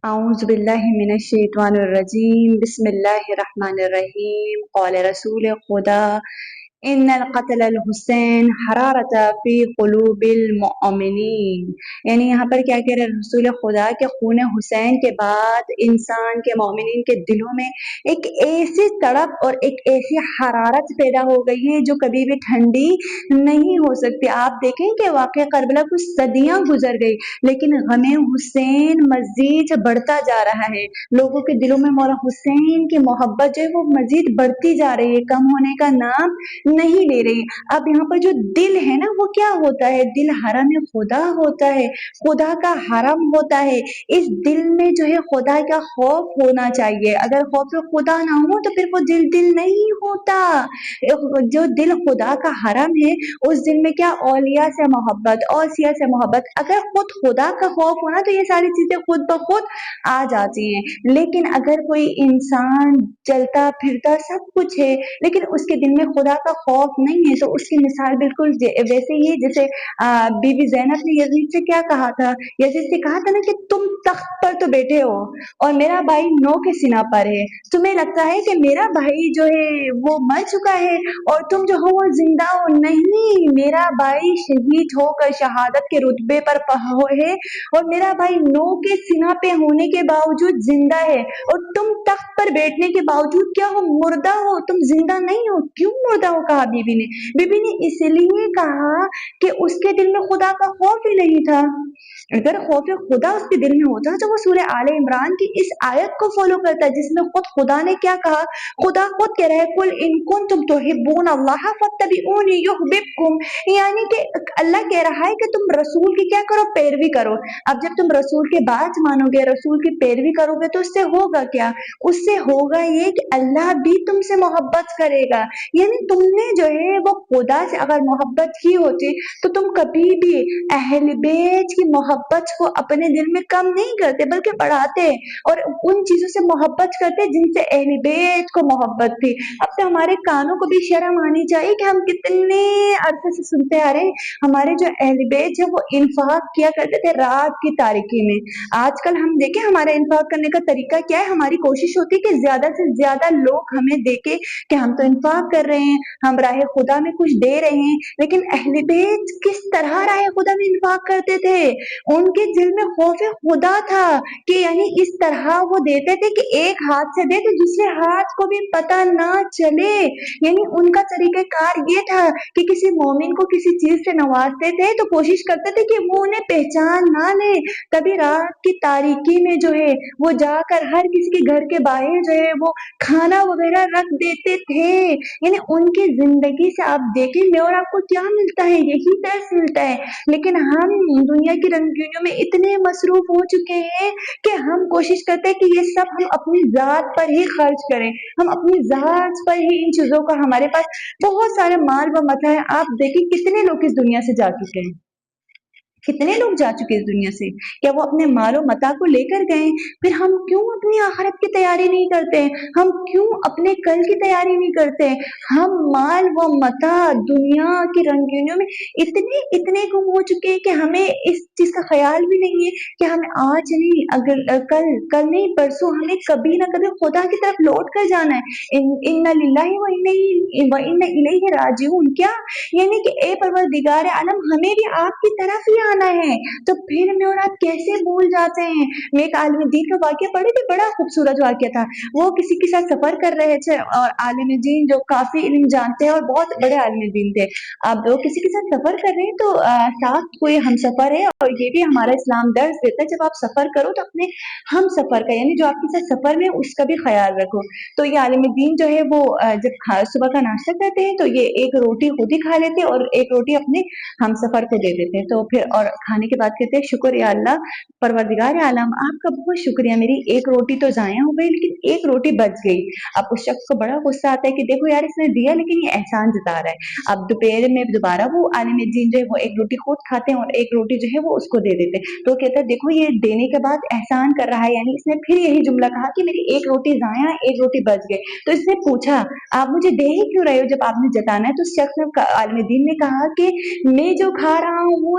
أعوذ بالله من الشیطان الرجیم بسم اللہ الرحمن الرحیم قال رسول خدا ان القتل الحسین حرارت فی قلوب المؤمنین، یعنی یہاں پر کیا کہہ رہے رسول خدا کہ خون حسین کے بعد انسان کے مومنین کے دلوں میں ایک ایسی تڑپ اور ایک ایسی حرارت پیدا ہو گئی ہے جو کبھی بھی ٹھنڈی نہیں ہو سکتی۔ آپ دیکھیں کہ واقعہ کربلا کچھ صدیاں گزر گئی لیکن غم حسین مزید بڑھتا جا رہا ہے، لوگوں کے دلوں میں مولا حسین کی محبت جو ہے وہ مزید بڑھتی جا رہی ہے، کم ہونے کا نام نہیں لے رہی۔ اب یہاں پر جو دل ہے نا وہ کیا ہوتا ہے؟ دل حرم خدا ہوتا ہے، خدا کا حرم ہوتا ہے۔ اس دل میں جو ہے خدا کا خوف ہونا چاہیے، اگر خوف خدا نہ ہو تو پھر وہ دل نہیں ہوتا۔ جو دل خدا کا حرم ہے اس دل میں کیا اولیاء سے محبت، اوصیا سے محبت، اگر خود خدا کا خوف ہونا تو یہ ساری چیزیں خود بخود آ جاتی ہیں۔ لیکن اگر کوئی انسان چلتا پھرتا سب کچھ ہے لیکن اس کے دل میں خدا کا خوف نہیں ہے تو اس کی مثال بالکل ویسے ہی جیسے بی بی زینب نے یزید سے کیا کہا تھا؟ یزید سے کہا تھا نا کہ تم تخت پر تو بیٹھے ہو اور میرا بھائی نو کے سینہ پر ہے، تمہیں لگتا ہے کہ میرا بھائی جو ہے وہ مر چکا ہے اور تم جو ہو وہ زندہ ہو؟ نہیں، میرا بھائی شہید ہو کر شہادت کے رتبے پر ہے اور میرا بھائی نو کے سینہ پہ ہونے کے باوجود زندہ ہے اور تم تخت پر بیٹھنے کے باوجود کیا ہو؟ مردہ ہو، تم زندہ نہیں ہو۔ کیوں مردہ ہو کہا بی بی نے اس لیے کہا کہ اس کے دل میں خدا کا خوف ہی نہیں تھا۔ اگر خوف خدا اس کے دل میں ہوتا تو وہ سورہ آل عمران کی اس آیت کو فالو کرتا جس میں خود خدا نے کیا کہا؟ خدا خود کہہ رہا ہے قل ان کنتم تحبون اللہ فاتبعونی یحببکم، یعنی کہ اللہ کہہ رہا ہے کہ تم رسول کی کیا کرو؟ پیروی کرو۔ اب جب تم رسول کے بات مانو گے، رسول کی پیروی کرو گے تو اس سے ہوگا کیا؟ اس سے ہوگا یہ کہ اللہ بھی تم سے محبت کرے گا، یعنی تم نے جو ہے وہ خدا سے اگر محبت کی ہوتی تو تم کبھی بھی اہل بیت کی محبت کو اپنے دل میں کم نہیں کرتے بلکہ بڑھاتے اور ان چیزوں سے محبت کرتے جن سے اہل بیت کو محبت تھی۔ اب تو ہمارے کانوں کو بھی شرم آنی چاہیے کہ ہم کتنے عرصے سے سنتے آ رہے ہیں ہمارے جو اہل بیت ہے وہ انفاق کیا کرتے تھے رات کی تاریکی میں۔ آج کل ہم دیکھیں ہمارا انفاق کرنے کا طریقہ کیا ہے، ہماری کوشش ہوتی ہے کہ زیادہ سے زیادہ لوگ ہمیں دیکھیں کہ ہم تو انفاق کر رہے ہیں، ہم راہ خدا میں کچھ دے رہے ہیں، لیکن اہل بیت کس طرح راہ خدا میں انفاق کرتے تھے؟ ان کے دل میں خوف خدا تھا کہ یعنی اس طرح وہ دیتے تھے کہ ایک ہاتھ سے دے تو دوسرے ہاتھ کو بھی پتہ نہ چلے، یعنی ان کا طریقہ کار یہ تھا کہ کسی مومن کو کسی چیز سے نوازتے تھے تو کوشش کرتے تھے کہ وہ انہیں پہچان نہ لے، کبھی رات کی تاریکی میں جو ہے وہ جا کر ہر کسی کے گھر کے باہر جو ہے وہ کھانا وغیرہ رکھ دیتے تھے، یعنی ان کی زندگی سے آپ دیکھیں گے اور آپ کو کیا ملتا ہے؟ یہی درس ملتا ہے۔ لیکن ہم دنیا کی رنگینیوں میں اتنے مصروف ہو چکے ہیں کہ ہم کوشش کرتے ہیں کہ یہ سب ہم اپنی ذات پر ہی خرچ کریں، ہم اپنی ذات پر ہی ان چیزوں کا، ہمارے پاس بہت سارے مال و متاع ہیں، آپ دیکھیں کتنے لوگ اس دنیا سے جا چکے ہیں، کتنے لوگ جا چکے اس دنیا سے، کیا وہ اپنے مال و متاع کو لے کر گئے؟ پھر ہم کیوں اپنی آخرت کی تیاری نہیں کرتے؟ ہم کیوں اپنے کل کی تیاری نہیں کرتے؟ ہم مال و متاع دنیا کی رنگینیوں میں اتنے گم ہو چکے ہیں کہ ہمیں اس چیز کا خیال بھی نہیں ہے کہ ہمیں آج نہیں، اگر کل نہیں پرسوں ہمیں کبھی نہ کبھی خدا کی طرف لوٹ کر جانا ہے۔ اِنَّ لِلَّهِ وَإِنَّ إِلَيْهِ راجعون، کیا یعنی کہ اے پروردگار عالم ہمیں بھی آپ کی طرف ہی آنا ہے، تو پھر میں اور آپ کیسے بھول جاتے ہیں؟ میں ایک عالم دین کا واقعہ پڑھی تھی، بڑا خوبصورت واقعہ تھا، وہ کسی کے ساتھ سفر کر رہے تھے اور عالم دین جو کافی علم جانتے ہیں اور بہت بڑے عالم دین تھے، اب وہ کسی کے ساتھ سفر کر رہے ہیں تو ساتھ کوئی ہم سفر ہے، اور یہ بھی ہمارا اسلام درس دیتا ہے جب آپ سفر کرو تو اپنے ہم سفر کا یعنی جو آپ کے ساتھ سفر میں اس کا بھی خیال رکھو۔ تو یہ عالم دین جو ہے وہ جب صبح کا ناشتہ کرتے ہیں تو یہ ایک روٹی خود ہی کھا لیتے اور ایک روٹی اپنے ہم سفر کو دے دیتے ہیں، تو پھر اور کھانے کے بعد کہتے ہیں شکر یا اللہ پروردگار عالم آپ کا بہت شکریہ، میری ایک روٹی تو ضائع ہو گئی لیکن ایک روٹی بچ گئی۔ اب اس شخص کو بڑا غصہ آتا ہے کہ دیکھو یار اس نے دیا لیکن یہ احسان جتا رہا ہے۔ اب دوپہر میں دوبارہ وہ عالم دین جو ہے وہ ایک روٹی خود کھاتے ہیں اور ایک روٹی جو ہے وہ اس کو دے دیتے ہیں، تو کہتا ہے دیکھو یہ دینے کے بعد احسان کر رہا ہے، یعنی اس نے پھر یہی جملہ کہا کہ میری ایک روٹی ضائع ایک روٹی بچ گئی، تو اس نے پوچھا آپ مجھے دے ہی کیوں رہے ہو جب آپ نے جتانا ہے؟ تو اس شخص نے عالم دین نے کہا کہ میں جو کھا رہا ہوں وہ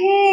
ہے